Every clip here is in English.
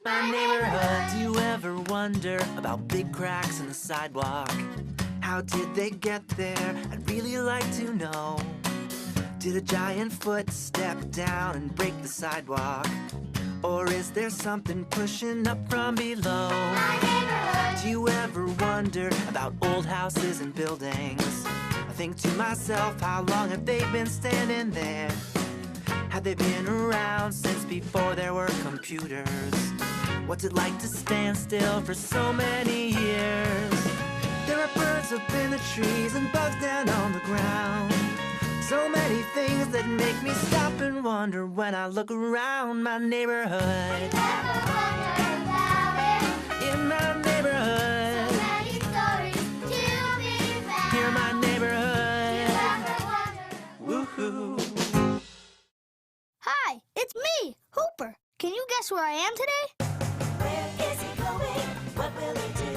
My neighborhood. Do you ever wonder about big cracks in the sidewalk? How did they get there? I'd really like to know. Did a giant foot step down and break the sidewalk? Or is there something pushing up from below? My neighborhood. Do you ever wonder about old houses and buildings? I think to myself, how long have they been standing there? Have they been around since before there were computers? What's it like to stand still for so many years? There are birds up in the trees and bugs down on the ground. So many things that make me stop and wonder when I look around my neighborhood. Never wondered about it. In my neighborhood. So many stories to be found. Hear my neighborhood. Never wondered. Woohoo. Hi, it's me, Hooper. Can you guess where I am today? Where is he going? What will he do?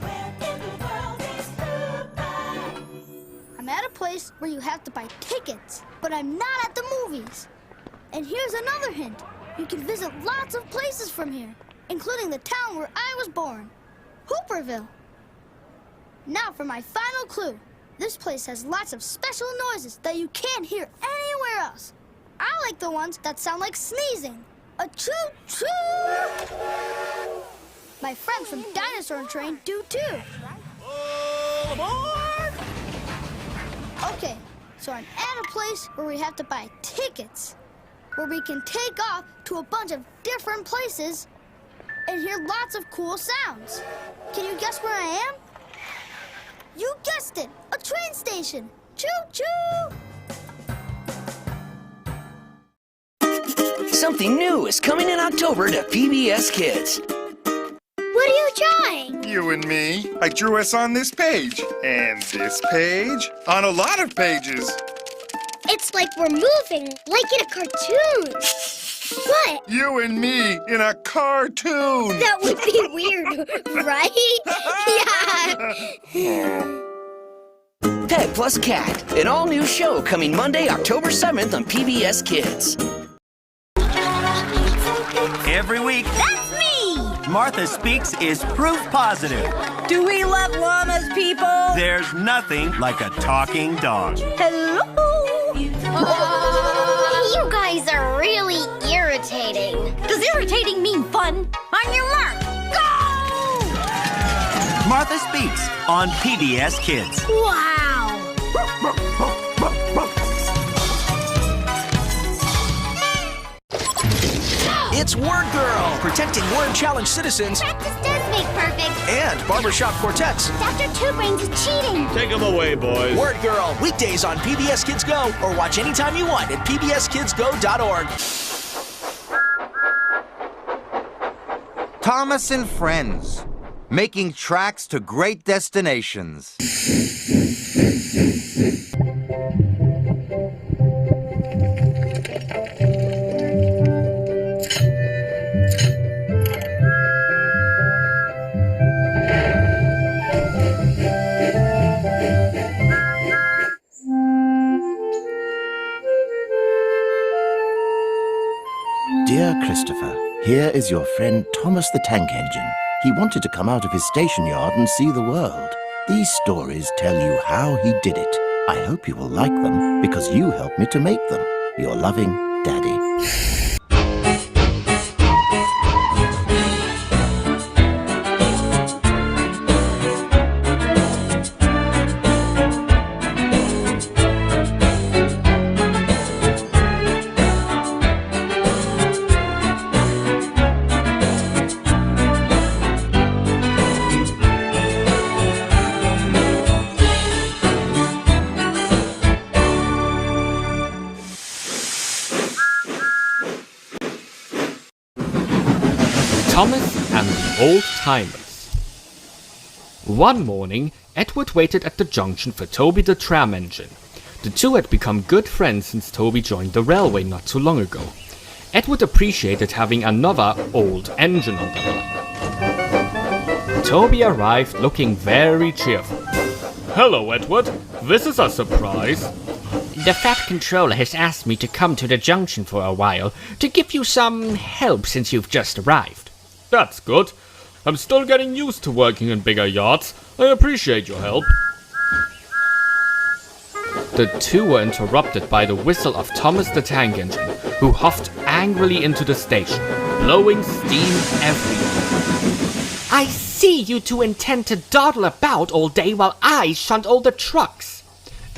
Where in the world is Hooper? I'm at a place where you have to buy tickets, but I'm not at the movies. And here's another hint. You can visit lots of places from here, including the town where I was born, Hooperville. Now for my final clue. This place has lots of special noises that you can't hear anywhere else. I like the ones that sound like sneezing. A choo-choo! My friends from Dinosaur and Train do too. Okay, so I'm at a place where we have to buy tickets, where we can take off to a bunch of different places and hear lots of cool sounds. Can you guess where I am? You guessed it, a train station. Choo-choo! Something new is coming in October to PBS Kids. What are you drawing? You and me. I drew us on this page. And this page. On a lot of pages. It's like we're moving, like in a cartoon. What? You and me in a cartoon. That would be weird, right? Yeah. Pet plus Cat, an all-new show coming Monday, October 7th on PBS Kids. Every week, That's me! Martha Speaks is proof positive. Do we love llamas, people? There's nothing like a talking dog. Hello? You guys are really irritating. Does irritating mean fun? On your mark, go! Martha Speaks on PBS Kids. Wow! It's WordGirl, protecting Word Challenge citizens Practice does make perfect. and barbershop quartets. Dr. Two Brains is cheating. Take them away, boys. WordGirl, weekdays on PBS Kids Go, or watch anytime you want at pbskidsgo.org. Thomas and Friends, making tracks to great destinations. Dear Christopher, here is your friend Thomas the Tank Engine. He wanted to come out of his station yard and see the world. These stories tell you how he did it. I hope you will like them because you helped me to make them. Your loving Daddy. Thomas and the Old Timers. One morning, Edward waited at the junction for Toby the tram engine. The two had become good friends since Toby joined the railway not too long ago. Edward appreciated having another old engine on the line. Toby arrived looking very cheerful. Hello, Edward. This is a surprise. The Fat Controller has asked me to come to the junction for a while to give you some help since you've just arrived. That's good. I'm still getting used to working in bigger yachts. I appreciate your help. The two were interrupted by the whistle of Thomas the Tank Engine, who huffed angrily into the station, blowing steam everywhere. I see you two intend to dawdle about all day while I shunt all the trucks.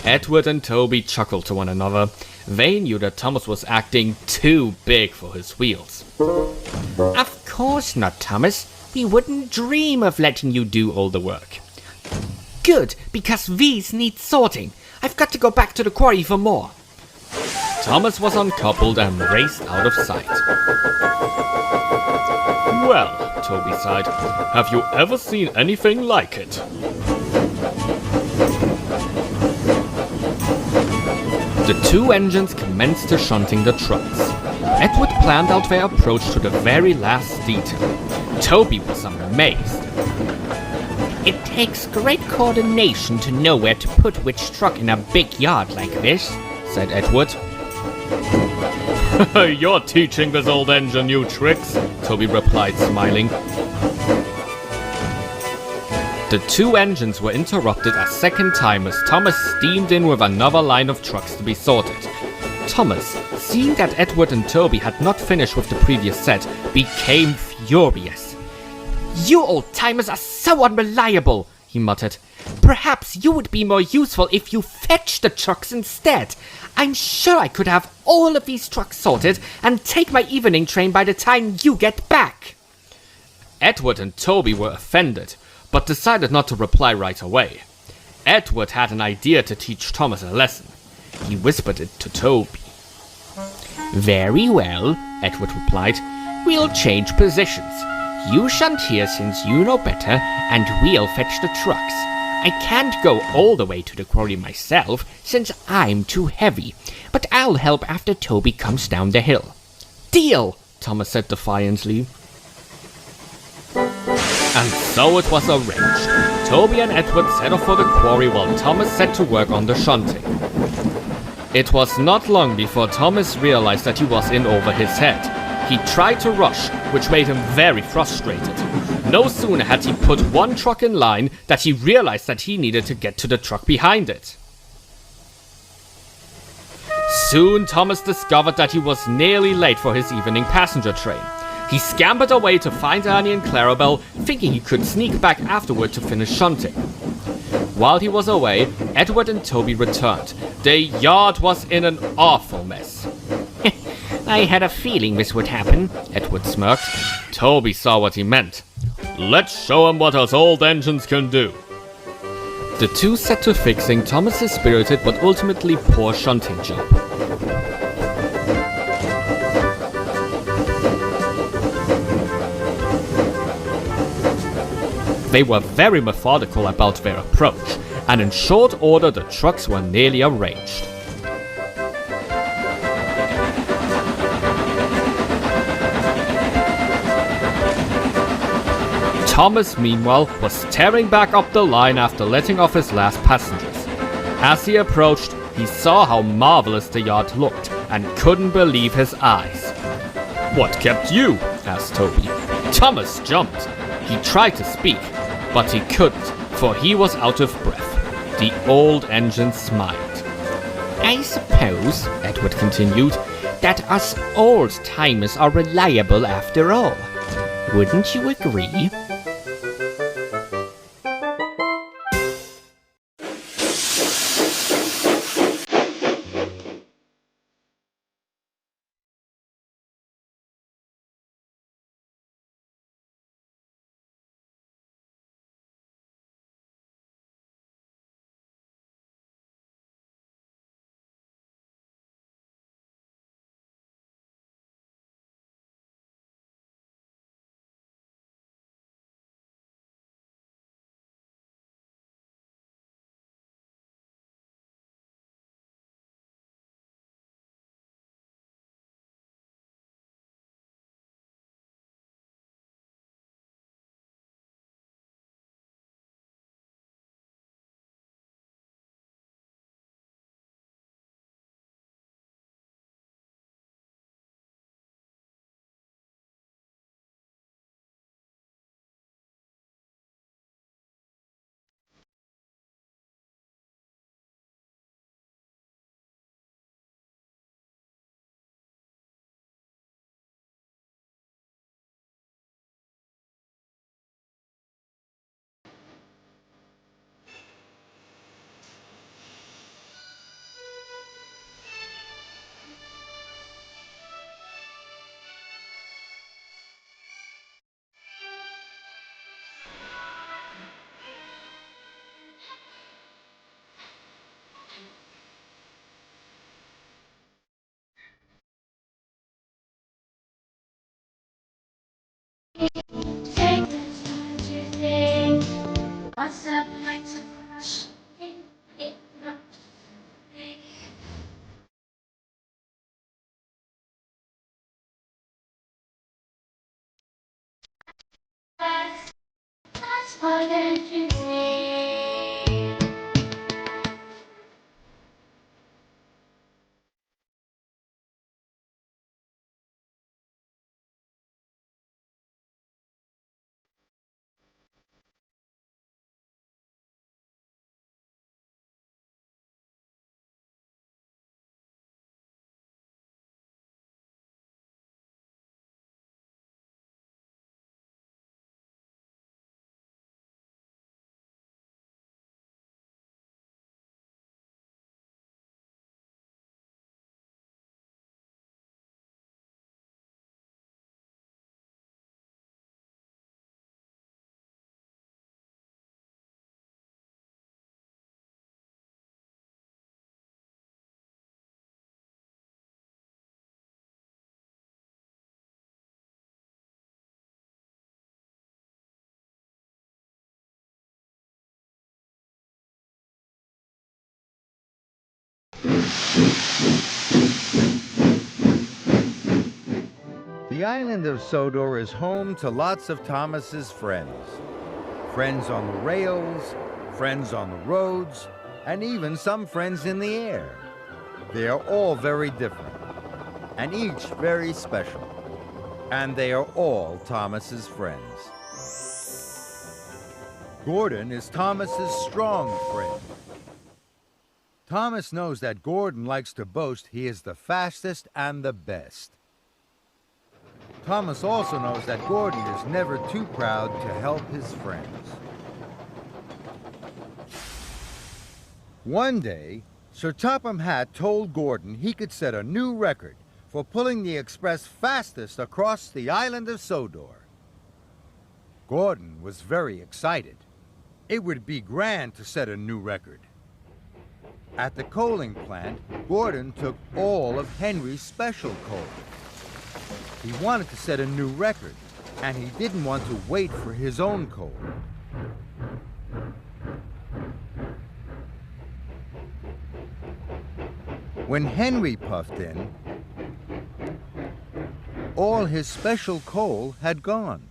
Edward and Toby chuckled to one another. They knew that Thomas was acting too big for his wheels. Of course not, Thomas. We wouldn't dream of letting you do all the work. Good, because these need sorting. I've got to go back to the quarry for more. Thomas was uncoupled and raced out of sight. Well, Toby sighed, have you ever seen anything like it? The two engines commenced to shunting the trucks. Edward planned out their approach to the very last detail. Toby was amazed. It takes great coordination to know where to put which truck in a big yard like this, said Edward. You're teaching this old engine new tricks, Toby replied, smiling. The two engines were interrupted a second time as Thomas steamed in with another line of trucks to be sorted. Thomas, seeing that Edward and Toby had not finished with the previous set, became furious. You old-timers are so unreliable, he muttered. Perhaps you would be more useful if you fetched the trucks instead. I'm sure I could have all of these trucks sorted and take my evening train by the time you get back. Edward and Toby were offended, but decided not to reply right away. Edward had an idea to teach Thomas a lesson. He whispered it to Toby. Very well, Edward replied. We'll change positions. You shunt here since you know better, and we'll fetch the trucks. I can't go all the way to the quarry myself, since I'm too heavy, but I'll help after Toby comes down the hill. Deal, Thomas said defiantly. And so it was arranged. Toby and Edward set off for the quarry while Thomas set to work on the shunting. It was not long before Thomas realized that he was in over his head. He tried to rush, which made him very frustrated. No sooner had he put one truck in line that he realized that he needed to get to the truck behind it. Soon Thomas discovered that he was nearly late for his evening passenger train. He scampered away to find Annie and Clarabelle, thinking he could sneak back afterward to finish shunting. While he was away, Edward and Toby returned. The yard was in an awful mess. I had a feeling this would happen, Edward smirked. Toby saw what he meant. Let's show him what us old engines can do. The two set to fixing Thomas's spirited but ultimately poor shunting job. They were very methodical about their approach, and in short order the trucks were nearly arranged. Thomas, meanwhile, was tearing back up the line after letting off his last passengers. As he approached, he saw how marvelous the yard looked, and couldn't believe his eyes. What kept you? Asked Toby. Thomas jumped. He tried to speak, but he couldn't, for he was out of breath. The old engine smiled. I suppose, Edward continued, that us old-timers are reliable after all. Wouldn't you agree? The island of Sodor is home to lots of Thomas's friends. Friends on the rails, friends on the roads, and even some friends in the air. They are all very different, and each very special. And they are all Thomas's friends. Gordon is Thomas's strong friend. Thomas knows that Gordon likes to boast he is the fastest and the best. Thomas also knows that Gordon is never too proud to help his friends. One day, Sir Topham Hatt told Gordon he could set a new record for pulling the express fastest across the island of Sodor. Gordon was very excited. It would be grand to set a new record. At the coaling plant, Gordon took all of Henry's special coal. He wanted to set a new record, and he didn't want to wait for his own coal. When Henry puffed in, all his special coal had gone.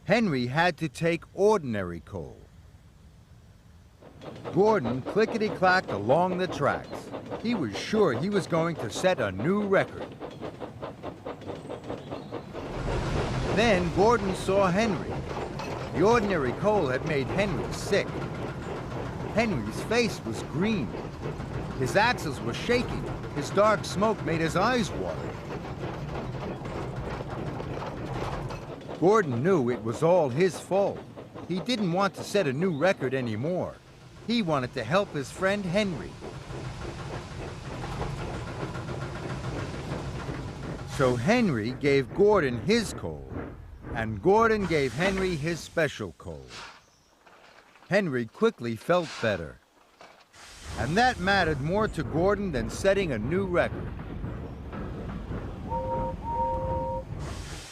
Henry had to take ordinary coal. Gordon clickety-clacked along the tracks. He was sure he was going to set a new record. Then Gordon saw Henry. The ordinary coal had made Henry sick. Henry's face was green. His axles were shaking. His dark smoke made his eyes water. Gordon knew it was all his fault. He didn't want to set a new record anymore. He wanted to help his friend Henry. So Henry gave Gordon his coal, and Gordon gave Henry his special coal. Henry quickly felt better. And that mattered more to Gordon than setting a new record.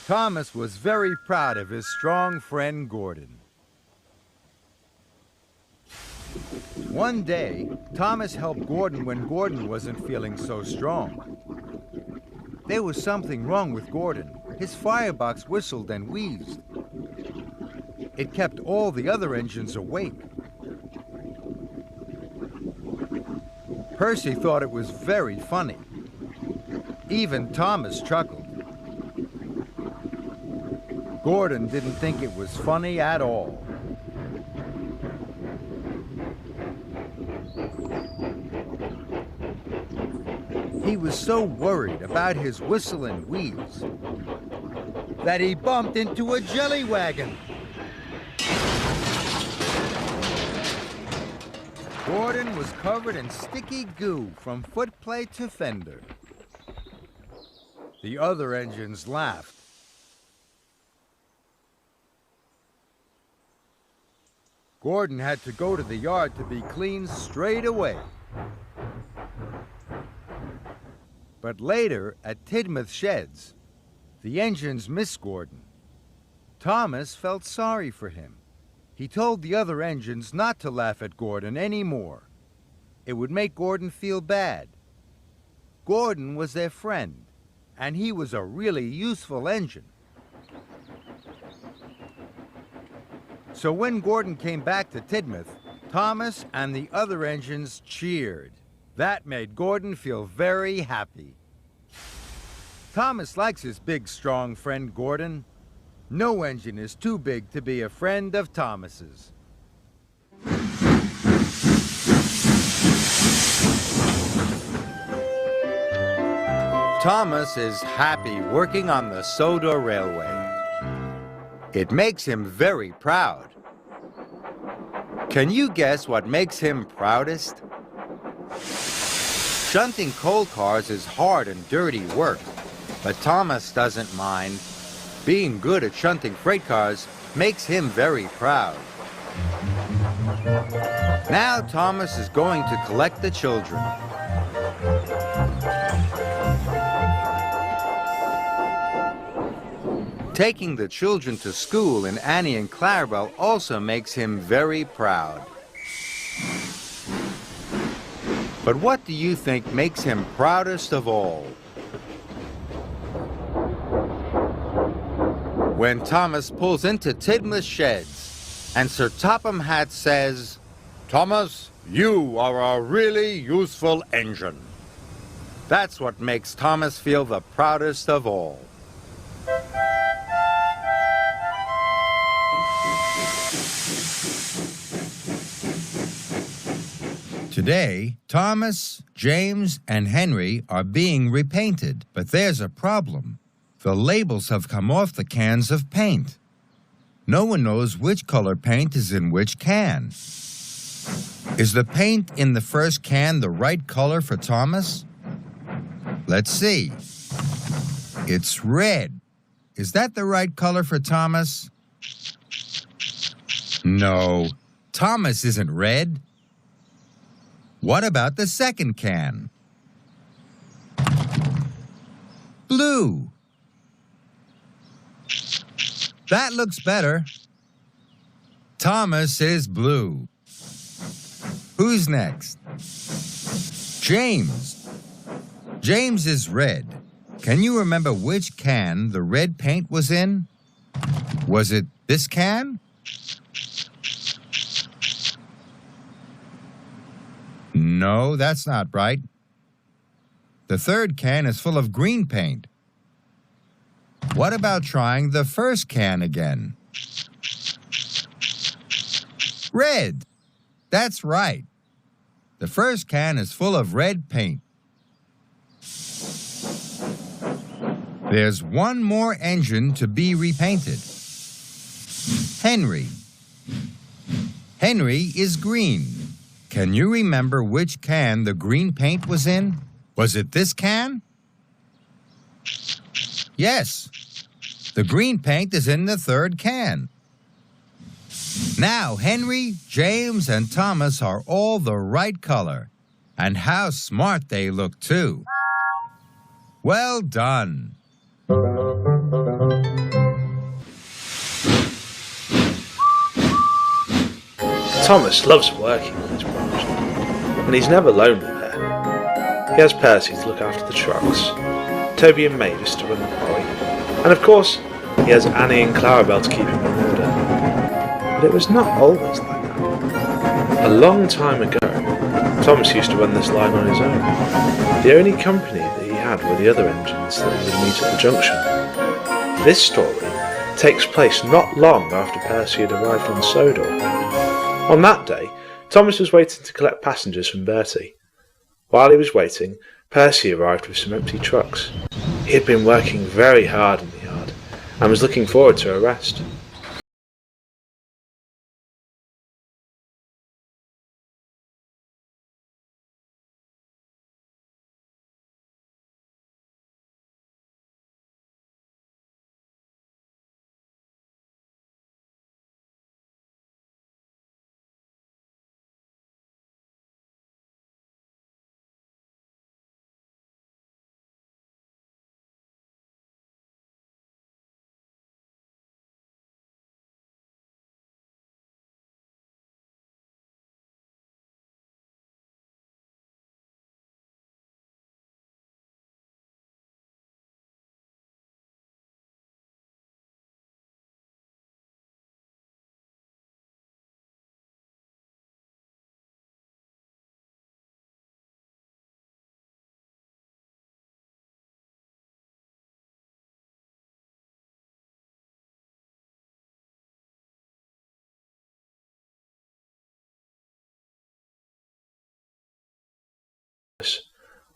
Thomas was very proud of his strong friend Gordon. One day, Thomas helped Gordon when Gordon wasn't feeling so strong. There was something wrong with Gordon. His firebox whistled and wheezed. It kept all the other engines awake. Percy thought it was very funny. Even Thomas chuckled. Gordon didn't think it was funny at all. He was so worried about his whistle and wheeze that he bumped into a jelly wagon. Gordon was covered in sticky goo from footplate to fender. The other engines laughed. Gordon had to go to the yard to be cleaned straight away. But later, at Tidmouth Sheds, the engines missed Gordon. Thomas felt sorry for him. He told the other engines not to laugh at Gordon anymore. It would make Gordon feel bad. Gordon was their friend, and he was a really useful engine. So when Gordon came back to Tidmouth, Thomas and the other engines cheered. That made Gordon feel very happy. Thomas likes his big, strong friend Gordon. No engine is too big to be a friend of Thomas's. Thomas is happy working on the Sodor Railway. It makes him very proud. Can you guess what makes him proudest? Shunting coal cars is hard and dirty work, but Thomas doesn't mind. Being good at shunting freight cars makes him very proud. Now Thomas is going to collect the children. Taking the children to school in Annie and Clarabelle also makes him very proud. But what do you think makes him proudest of all? When Thomas pulls into Tidmouth sheds and Sir Topham Hatt says, "Thomas, you are a really useful engine." That's what makes Thomas feel the proudest of all. Today, Thomas, James, and Henry are being repainted, but there's a problem. The labels have come off the cans of paint. No one knows which color paint is in which can. Is the paint in the first can the right color for Thomas? Let's see. It's red. Is that the right color for Thomas? No, Thomas isn't red. What about the second can? Blue. That looks better. Thomas is blue. Who's next? James. James is red. Can you remember which can the red paint was in? Was it this can? No, that's not right. The third can is full of green paint. What about trying the first can again? Red. That's right. The first can is full of red paint. There's one more engine to be repainted. Henry. Henry is green. Can you remember which can the green paint was in? Was it this can? Yes. The green paint is in the third can. Now Henry, James, and Thomas are all the right color. And how smart they look, too. Well done. Thomas loves working on his branch, and he's never lonely there. He has Percy to look after the trucks, Toby and Mavis to run the quarry, and of course, he has Annie and Clarabelle to keep him in order. But it was not always like that. A long time ago, Thomas used to run this line on his own. The only company that he had were the other engines that would meet at the junction. This story takes place not long after Percy had arrived on Sodor. On that day, Thomas was waiting to collect passengers from Bertie. While he was waiting, Percy arrived with some empty trucks. He had been working very hard in the yard and was looking forward to a rest.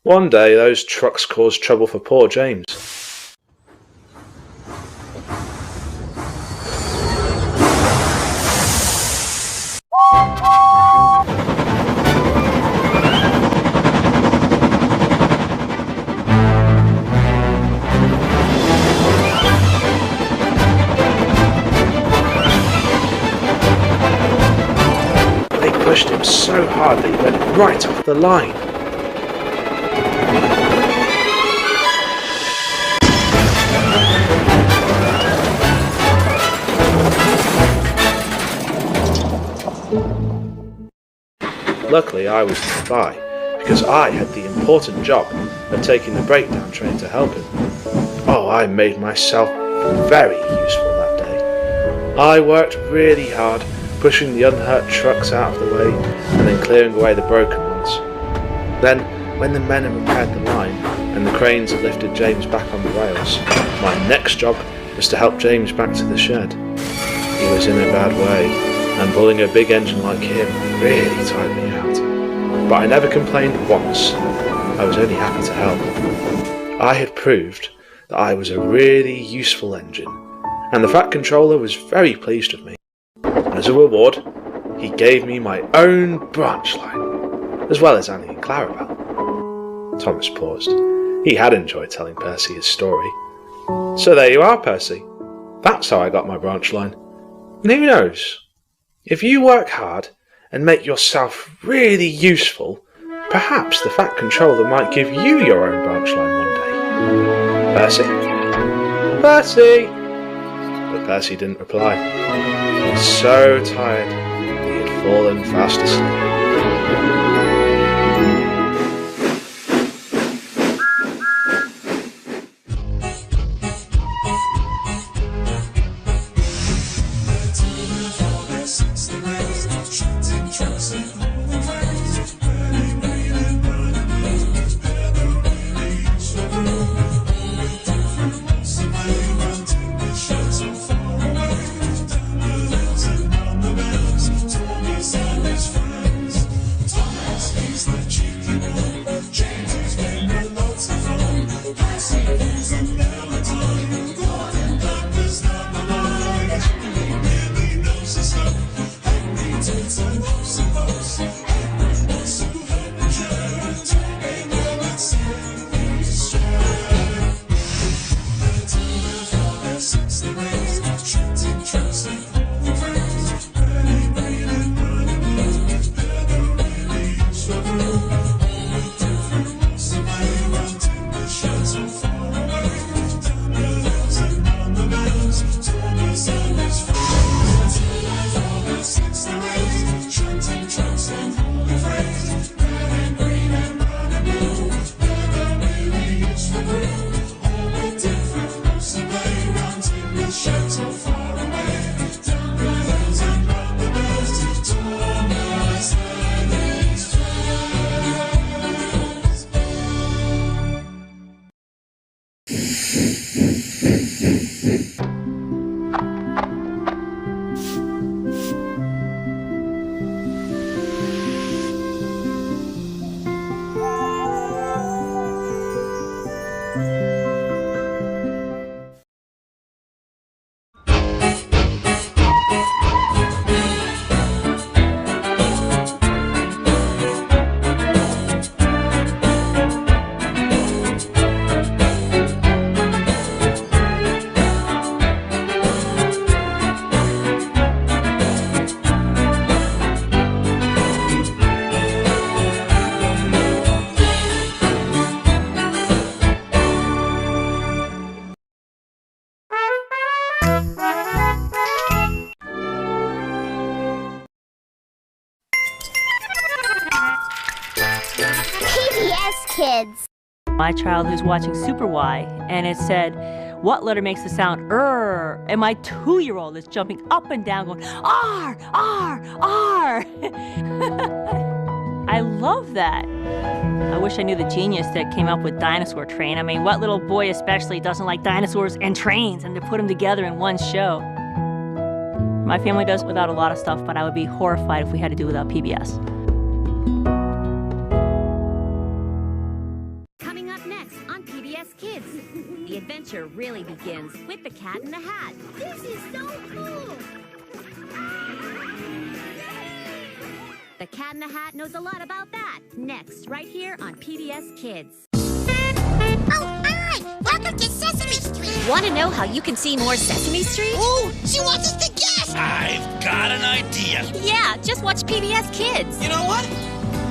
One day, those trucks caused trouble for poor James. They pushed him so hard that he went right off the line. Luckily, I was nearby, because I had the important job of taking the breakdown train to help him. Oh, I made myself very useful that day. I worked really hard, pushing the unhurt trucks out of the way, and then clearing away the broken ones. Then, when the men had repaired the line, and the cranes had lifted James back on the rails, my next job was to help James back to the shed. He was in a bad way, and pulling a big engine like him really tired me out. But I never complained once. I was only happy to help. I had proved that I was a really useful engine, and the Fat Controller was very pleased with me. And as a reward, he gave me my own branch line, as well as Annie and Clarabelle. Thomas paused. He had enjoyed telling Percy his story. So there you are, Percy. That's how I got my branch line. And who knows? If you work hard and make yourself really useful, perhaps the Fat Controller might give you your own branch line one day. Percy? Percy! But Percy didn't reply. He was so tired he had fallen fast asleep. PBS Kids. My child who's watching Super Y, and it said, what letter makes the sound R? And my 2-year-old is jumping up and down going, R, R, R. I love that. I wish I knew the genius that came up with Dinosaur Train. I mean, what little boy especially doesn't like dinosaurs and trains, and to put them together in one show? My family does without a lot of stuff, but I would be horrified if we had to do without PBS. begins with the Cat in the Hat. This is so cool! The Cat in the Hat knows a lot about that. Next, right here on PBS Kids. Oh, hi! Welcome to Sesame Street! Want to know how you can see more Sesame Street? Oh, she wants us to guess! I've got an idea. Yeah, just watch PBS Kids. You know what?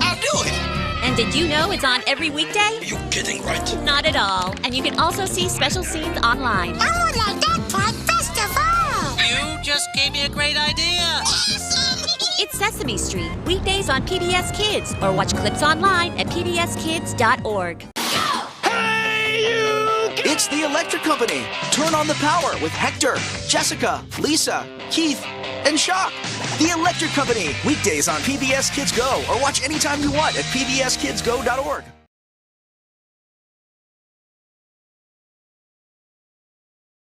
I'll do it. And did you know it's on every weekday? Are you kidding, right? Not at all. And you can also see special scenes online. I would like that part best of all! You just gave me a great idea. Awesome! It's Sesame Street, weekdays on PBS Kids, or watch clips online at pbskids.org. It's the Electric Company. Turn on the power with Hector, Jessica, Lisa, Keith, and Shock. The Electric Company. Weekdays on PBS Kids Go, or watch anytime you want at pbskidsgo.org.